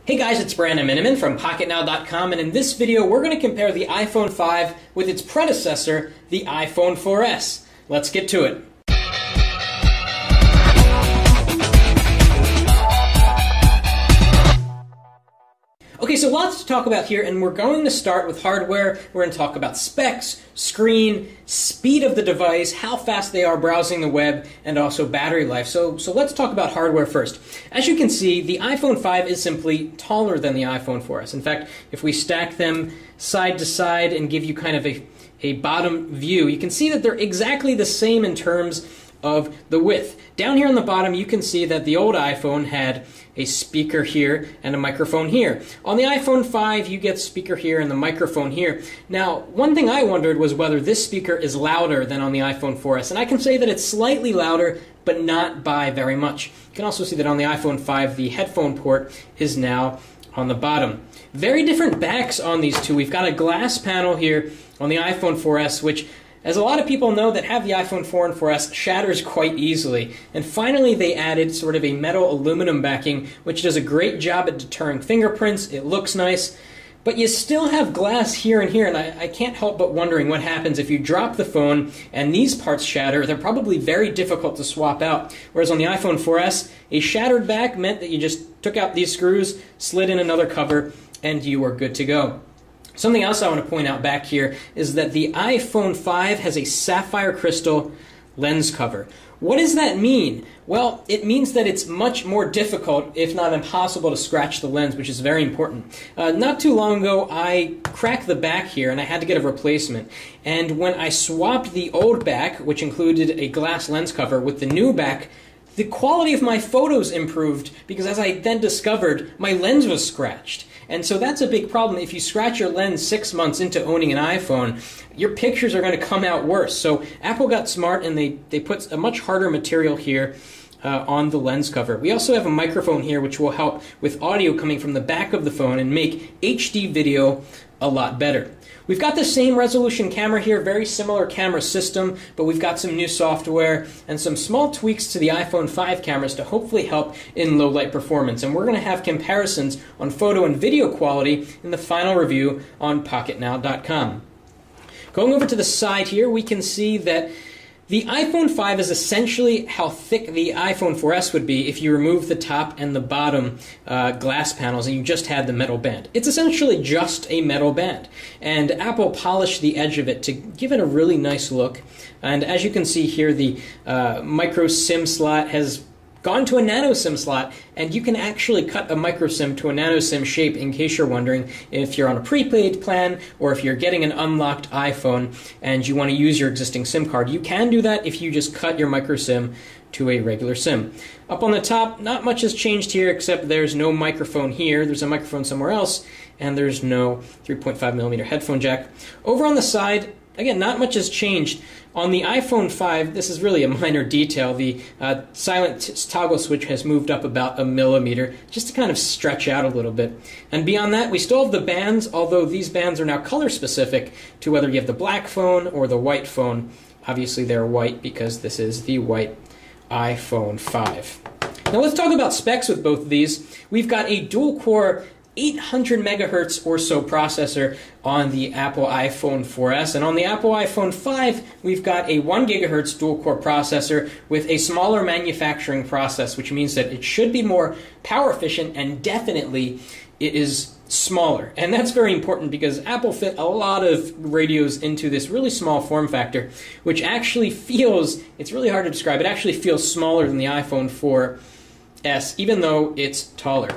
Hey guys, it's Brandon Miniman from PocketNow.com, and in this video we're going to compare the iPhone 5 with its predecessor, the iPhone 4S. Let's get to it. Okay, so lots to talk about here, and we're going to start with hardware. We're going to talk about specs, screen, speed of the device, how fast they are browsing the web, and also battery life. So let's talk about hardware first. As you can see, the iPhone 5 is simply taller than the iPhone 4S. In fact, if we stack them side to side and give you kind of a bottom view, you can see that they're exactly the same in terms of the width. Down here on the bottom, you can see that the old iPhone had a speaker here and a microphone here. On the iPhone 5, you get speaker here and the microphone here. Now, one thing I wondered was whether this speaker is louder than on the iPhone 4S, and I can say that it's slightly louder, but not by very much. You can also see that on the iPhone 5, the headphone port is now on the bottom. Very different backs on these two. We've got a glass panel here on the iPhone 4S, which, as a lot of people know that have the iPhone 4 and 4S, shatters quite easily. And finally they added sort of a metal aluminum backing, which does a great job at deterring fingerprints. It looks nice, but you still have glass here and here, and I can't help but wondering what happens if you drop the phone and these parts shatter. They're probably very difficult to swap out. Whereas on the iPhone 4S, a shattered back meant that you just took out these screws, slid in another cover, and you were good to go. Something else I want to point out back here is that the iPhone 5 has a sapphire crystal lens cover. What does that mean? Well, it means that it's much more difficult, if not impossible, to scratch the lens, which is very important. Not too long ago, I cracked the back here, and I had to get a replacement. And when I swapped the old back, which included a glass lens cover, with the new back, the quality of my photos improved because, as I then discovered, my lens was scratched. And so that's a big problem. If you scratch your lens 6 months into owning an iPhone, your pictures are going to come out worse. So Apple got smart and they put a much harder material here on the lens cover. We also have a microphone here which will help with audio coming from the back of the phone and make HD video a lot better. We've got the same resolution camera here, very similar camera system, but we've got some new software and some small tweaks to the iPhone 5 cameras to hopefully help in low light performance. And we're going to have comparisons on photo and video quality in the final review on PocketNow.com. Going over to the side here, we can see that the iPhone 5 is essentially how thick the iPhone 4S would be if you remove the top and the bottom glass panels and you just had the metal band. It's essentially just a metal band. And Apple polished the edge of it to give it a really nice look. And as you can see here, the micro SIM slot has gone to a nano SIM slot, and you can actually cut a micro SIM to a nano SIM shape in case you're wondering if you're on a prepaid plan or if you're getting an unlocked iPhone and you want to use your existing SIM card. You can do that if you just cut your micro SIM to a regular SIM. Up on the top, not much has changed here except there's no microphone here. There's a microphone somewhere else, and there's no 3.5mm headphone jack. Over on the side, again, not much has changed. On the iPhone 5, this is really a minor detail. The silent toggle switch has moved up about 1 millimeter, just to kind of stretch out a little bit. And beyond that, we still have the bands, although these bands are now color specific to whether you have the black phone or the white phone. Obviously they're white because this is the white iPhone 5. Now let's talk about specs with both of these. We've got a dual-core 800 megahertz or so processor on the Apple iPhone 4S, and on the Apple iPhone 5 we've got a 1 gigahertz dual-core processor with a smaller manufacturing process, which means that it should be more power efficient, and definitely it is smaller. And that's very important because Apple fit a lot of radios into this really small form factor, which actually feels, it's really hard to describe, it actually feels smaller than the iPhone 4S, even though it's taller.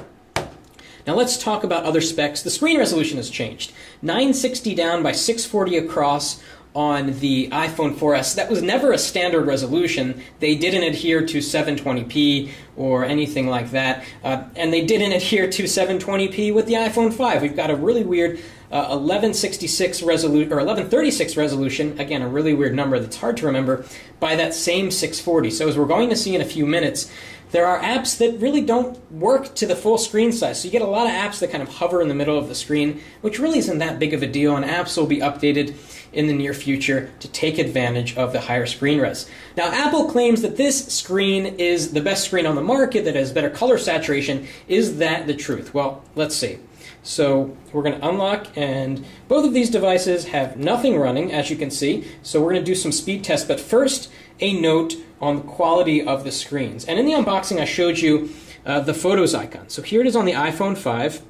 Now let's talk about other specs. The screen resolution has changed. 960 down by 640 across on the iPhone 4S. That was never a standard resolution. They didn't adhere to 720p or anything like that. And they didn't adhere to 720p with the iPhone 5. We've got a really weird 1166 resolution, or 1136 resolution, again a really weird number that's hard to remember, by that same 640. So as we're going to see in a few minutes, there are apps that really don't work to the full screen size. So you get a lot of apps that kind of hover in the middle of the screen, which really isn't that big of a deal, and apps will be updated in the near future to take advantage of the higher screen res. Now, Apple claims that this screen is the best screen on the market, that has better color saturation. Is that the truth? Well, let's see. So we're going to unlock, and both of these devices have nothing running, as you can see. So we're going to do some speed tests, but first, a note on the quality of the screens. And in the unboxing, I showed you the Photos icon. So here it is on the iPhone 5,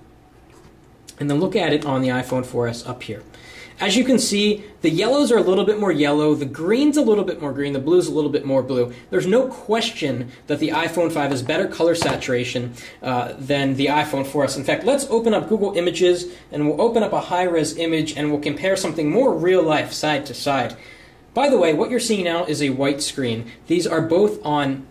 and then look at it on the iPhone 4S up here. As you can see, the yellows are a little bit more yellow, the green's a little bit more green, the blue's a little bit more blue. There's no question that the iPhone 5 has better color saturation than the iPhone 4S. In fact, let's open up Google Images, and we'll open up a high-res image, and we'll compare something more real-life, side to side. By the way, what you're seeing now is a white screen. These are both on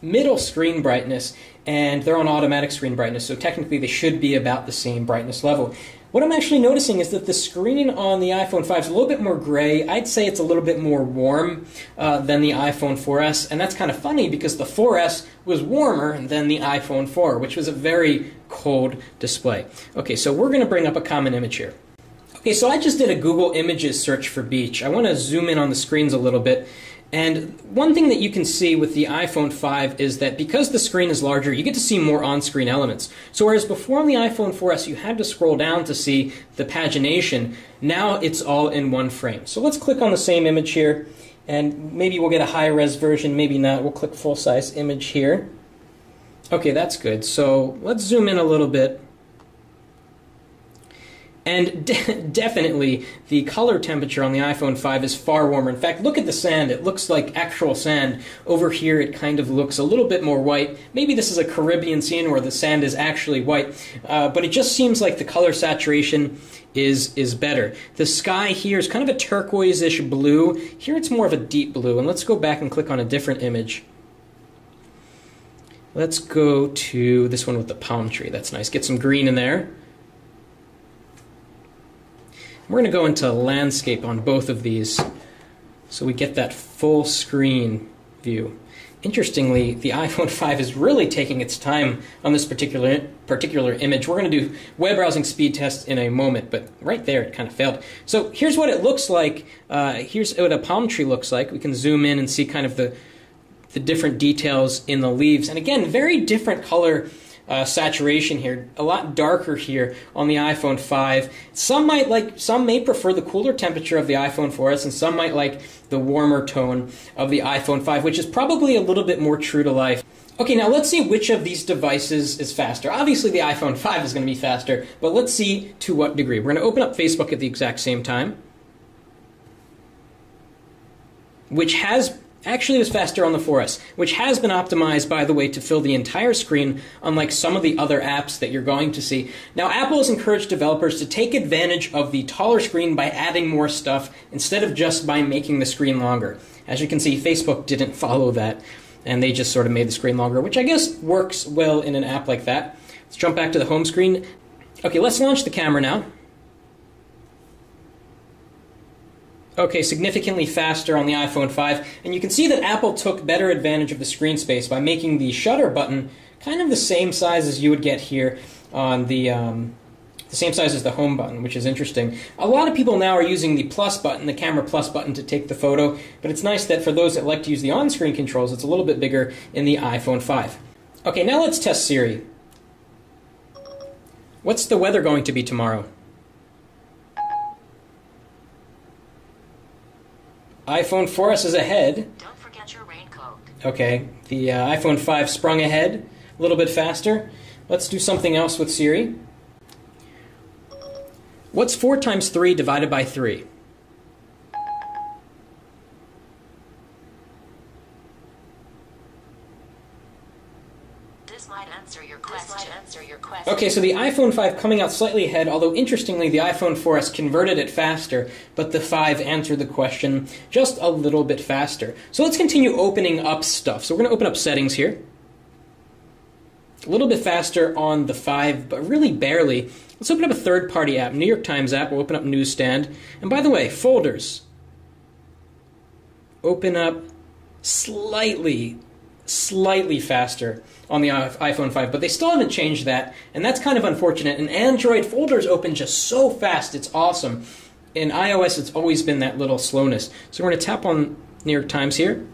middle screen brightness, and they're on automatic screen brightness, so technically they should be about the same brightness level. What I'm actually noticing is that the screen on the iPhone 5 is a little bit more gray. I'd say it's a little bit more warm than the iPhone 4S, and that's kind of funny because the 4S was warmer than the iPhone 4, which was a very cold display. Okay, so we're going to bring up a common image here. Okay, so I just did a Google Images search for beach. I want to zoom in on the screens a little bit. And one thing that you can see with the iPhone 5 is that because the screen is larger, you get to see more on-screen elements. So whereas before on the iPhone 4S you had to scroll down to see the pagination, now it's all in one frame. So let's click on the same image here, and maybe we'll get a high-res version, maybe not. We'll click full-size image here. Okay, that's good. So let's zoom in a little bit. And definitely, the color temperature on the iPhone 5 is far warmer. In fact, look at the sand. It looks like actual sand. Over here, it kind of looks a little bit more white. Maybe this is a Caribbean scene where the sand is actually white. But it just seems like the color saturation is better. The sky here is kind of a turquoise-ish blue. Here it's more of a deep blue. And let's go back and click on a different image. Let's go to this one with the palm tree. That's nice. Get some green in there. We're going to go into landscape on both of these so we get that full screen view. Interestingly, the iPhone 5 is really taking its time on this particular image. We're going to do web browsing speed tests in a moment, but right there it kind of failed. So here's what it looks like. Here's what a palm tree looks like. We can zoom in and see kind of the different details in the leaves. And again, very different color saturation here, a lot darker here on the iPhone 5. Some may prefer the cooler temperature of the iPhone 4S, and some might like the warmer tone of the iPhone 5, which is probably a little bit more true to life. Okay, now let's see which of these devices is faster. Obviously the iPhone 5 is going to be faster, but let's see to what degree. We're going to open up Facebook at the exact same time, which actually was faster on the 4S, which has been optimized, by the way, to fill the entire screen, unlike some of the other apps that you're going to see. Now, Apple has encouraged developers to take advantage of the taller screen by adding more stuff instead of just by making the screen longer. As you can see, Facebook didn't follow that, and they just sort of made the screen longer, which I guess works well in an app like that. Let's jump back to the home screen. Okay, let's launch the camera now. Okay, significantly faster on the iPhone 5, and you can see that Apple took better advantage of the screen space by making the shutter button kind of the same size as you would get here on the same size as the home button, which is interesting. A lot of people now are using the plus button, the camera plus button, to take the photo, but it's nice that for those that like to use the on-screen controls, it's a little bit bigger in the iPhone 5. Okay, now let's test Siri. What's the weather going to be tomorrow? iPhone 4S is ahead. Don't forget your raincoat. Okay, the iPhone 5 sprung ahead, a little bit faster. Let's do something else with Siri. What's 4 times 3 divided by 3? This might answer your question. Okay, so the iPhone 5 coming out slightly ahead, although interestingly the iPhone 4S converted it faster, but the 5 answered the question just a little bit faster. So let's continue opening up stuff. So we're going to open up settings here. A little bit faster on the 5, but really barely. Let's open up a third-party app, New York Times app. We'll open up Newsstand. And by the way, folders. Open up slightly faster on the iPhone 5, but they still haven't changed that, and that's kind of unfortunate. And Android folders open just so fast, it's awesome. in iOS, it's always been that little slowness. So we're going to tap on New York Times here,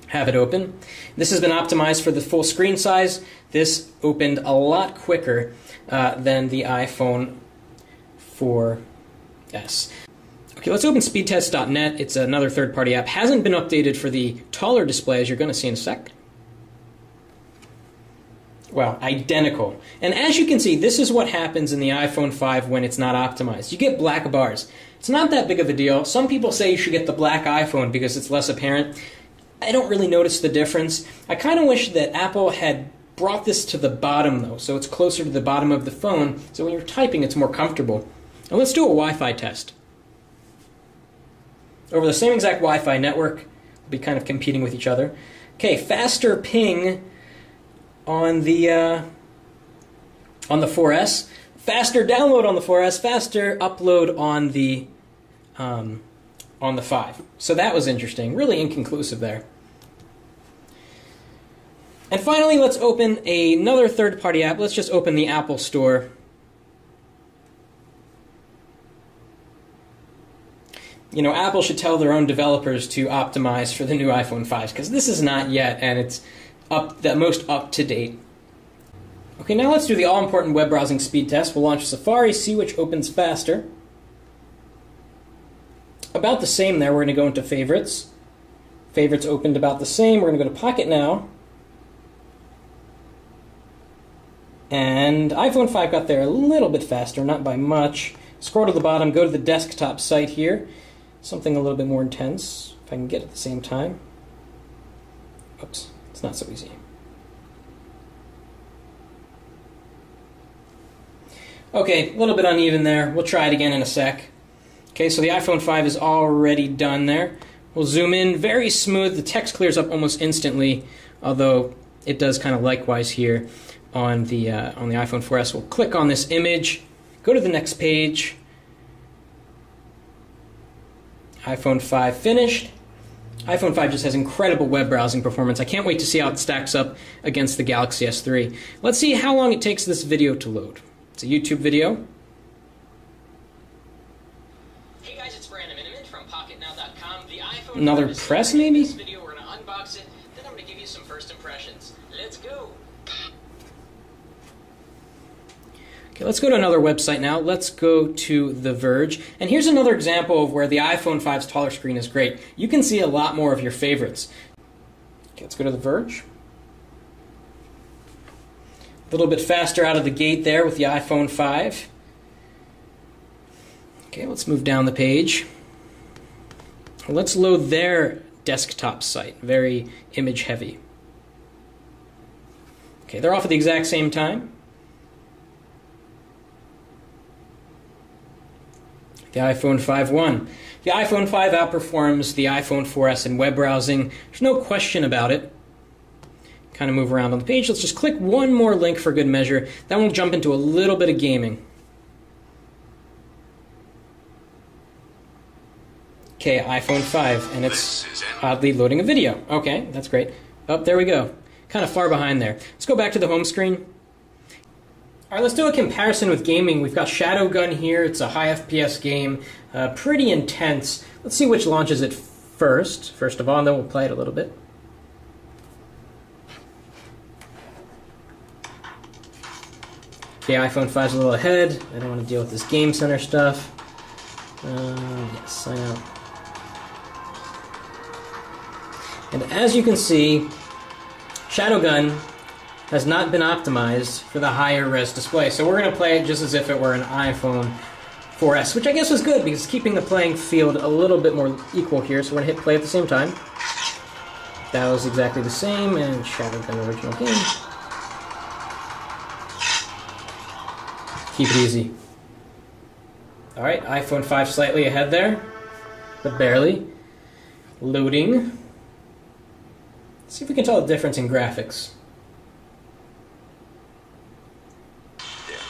have it open. This has been optimized for the full screen size. This opened a lot quicker than the iPhone 4S. Okay, let's open speedtest.net. It's another third-party app. Hasn't been updated for the taller display, as you're going to see in a sec. Wow, identical. And as you can see, this is what happens in the iPhone 5 when it's not optimized. You get black bars. It's not that big of a deal. Some people say you should get the black iPhone because it's less apparent. I don't really notice the difference. I kind of wish that Apple had brought this to the bottom, though, so it's closer to the bottom of the phone, so when you're typing, it's more comfortable. And let's do a Wi-Fi test. Over the same exact Wi-Fi network, we'll be kind of competing with each other. Okay, faster ping on the 4S, faster download on the 4S, faster upload on the 5. So that was interesting, really inconclusive there. And finally, let's open another third-party app. Let's just open the Apple Store. You know, Apple should tell their own developers to optimize for the new iPhone 5s, because this is not yet, and it's the most up-to-date. Okay, now let's do the all-important web browsing speed test. We'll launch Safari, see which opens faster. About the same there. We're going to go into Favorites. Favorites opened about the same. We're going to go to Pocket Now. And iPhone 5 got there a little bit faster, not by much. Scroll to the bottom, go to the desktop site here. Something a little bit more intense, if I can get it at the same time. Oops, it's not so easy. Okay, a little bit uneven there. We'll try it again in a sec. Okay, so the iPhone 5 is already done there. We'll zoom in, very smooth. The text clears up almost instantly, although it does kind of likewise here on the iPhone 4S. We'll click on this image, go to the next page. iPhone 5 finished. iPhone 5 just has incredible web browsing performance. I can't wait to see how it stacks up against the Galaxy S3. Let's see how long it takes this video to load. It's a YouTube video. Hey guys, it's Brandon from PocketNow.com. The iPhone Another press, maybe? This video, we're going to unbox it, then I'm going to give you some first impressions. Let's go! Okay, let's go to another website now. Let's go to The Verge. And here's another example of where the iPhone 5's taller screen is great. You can see a lot more of your favorites. Okay, let's go to The Verge. A little bit faster out of the gate there with the iPhone 5. Okay, let's move down the page. Let's load their desktop site. Very image heavy. Okay, they're off at the exact same time. The iPhone 5 won. The iPhone 5 outperforms the iPhone 4S in web browsing. There's no question about it. Kind of move around on the page. Let's just click one more link for good measure. Then we'll jump into a little bit of gaming. Okay, iPhone 5, and it's oddly loading a video. Okay, that's great. Oh, there we go. Kind of far behind there. Let's go back to the home screen. All right, let's do a comparison with gaming. We've got Shadowgun here. It's a high FPS game, pretty intense. Let's see which launches it first of all, and then we'll play it a little bit. Okay, iPhone 5's a little ahead. I don't want to deal with this Game Center stuff. Yes, sign out. And as you can see, Shadowgun has not been optimized for the higher res display. So we're going to play it just as if it were an iPhone 4S, which I guess was good because it's keeping the playing field a little bit more equal here. So we're going to hit play at the same time. That was exactly the same, and Shadowgun original game. Keep it easy. Alright, iPhone 5 slightly ahead there, but barely. Loading. Let's see if we can tell the difference in graphics. Damn it,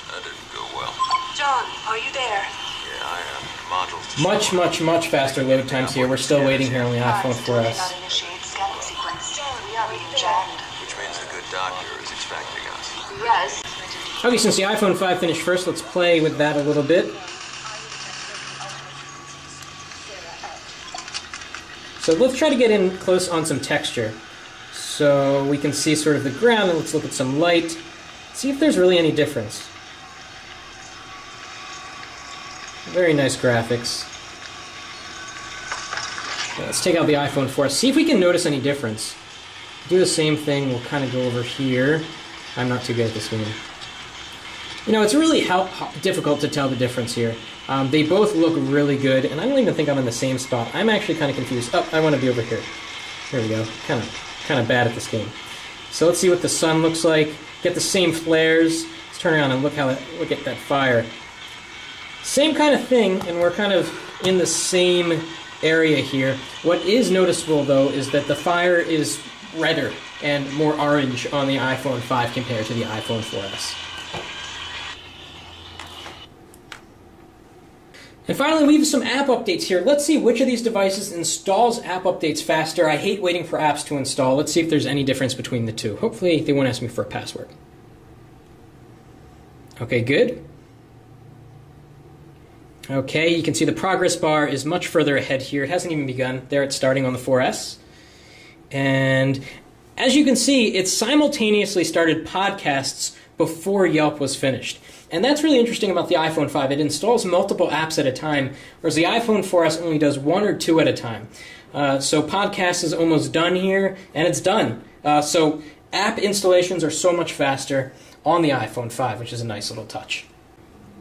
that didn't go well. John, are you there? Yeah, I am. Modules. Much, much, much faster load times here. We're still waiting here on the iPhone 4S. Initiate scanning sequence. We are being jammed. Which means the good doctor is expecting us. Yes. Okay, since the iPhone 5 finished first, let's play with that a little bit. So let's try to get in close on some texture. So we can see sort of the ground, and let's look at some light. See if there's really any difference. Very nice graphics. Let's take out the iPhone 4S. See if we can notice any difference. Do the same thing. We'll kind of go over here. I'm not too good at this game. You know, it's really difficult to tell the difference here. They both look really good, and I don't even think I'm in the same spot. I'm actually kind of confused. Oh, I want to be over here. There we go. Kind of bad at this game. So let's see what the sun looks like. Get the same flares. Let's turn around and look at that fire. Same kind of thing, and we're kind of in the same area here. What is noticeable, though, is that the fire is redder and more orange on the iPhone 5 compared to the iPhone 4S. And finally, we have some app updates here. Let's see which of these devices installs app updates faster. I hate waiting for apps to install. Let's see if there's any difference between the two. Hopefully, they won't ask me for a password. Okay, good. Okay, you can see the progress bar is much further ahead here. It hasn't even begun. There it's starting on the 4S. And as you can see, it simultaneously started podcasts before Yelp was finished. And that's really interesting about the iPhone 5. It installs multiple apps at a time, whereas the iPhone 4S only does one or two at a time. So podcast is almost done here, and it's done. So app installations are so much faster on the iPhone 5, which is a nice little touch.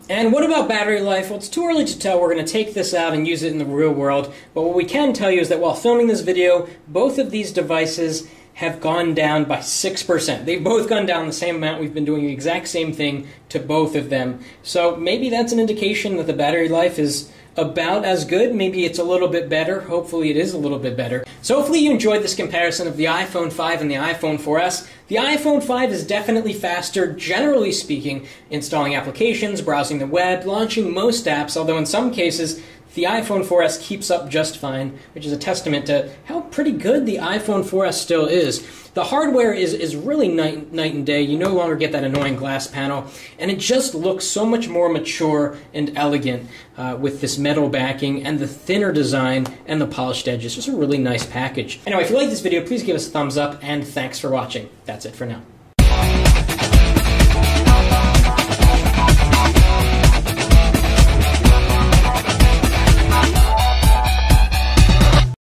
And what about battery life? Well, it's too early to tell. We're going to take this out and use it in the real world. But what we can tell you is that while filming this video, both of these devices have gone down by 6%. They've both gone down the same amount. We've been doing the exact same thing to both of them. So maybe that's an indication that the battery life is about as good. Maybe it's a little bit better. Hopefully it is a little bit better. So hopefully you enjoyed this comparison of the iPhone 5 and the iPhone 4S. The iPhone 5 is definitely faster, generally speaking, installing applications, browsing the web, launching most apps, although in some cases the iPhone 4S keeps up just fine, which is a testament to how pretty good the iPhone 4S still is. The hardware is really night and day. You no longer get that annoying glass panel, and it just looks so much more mature and elegant with this metal backing and the thinner design and the polished edges. Just a really nice package. Anyway, if you like this video, please give us a thumbs up, and thanks for watching. That's it for now.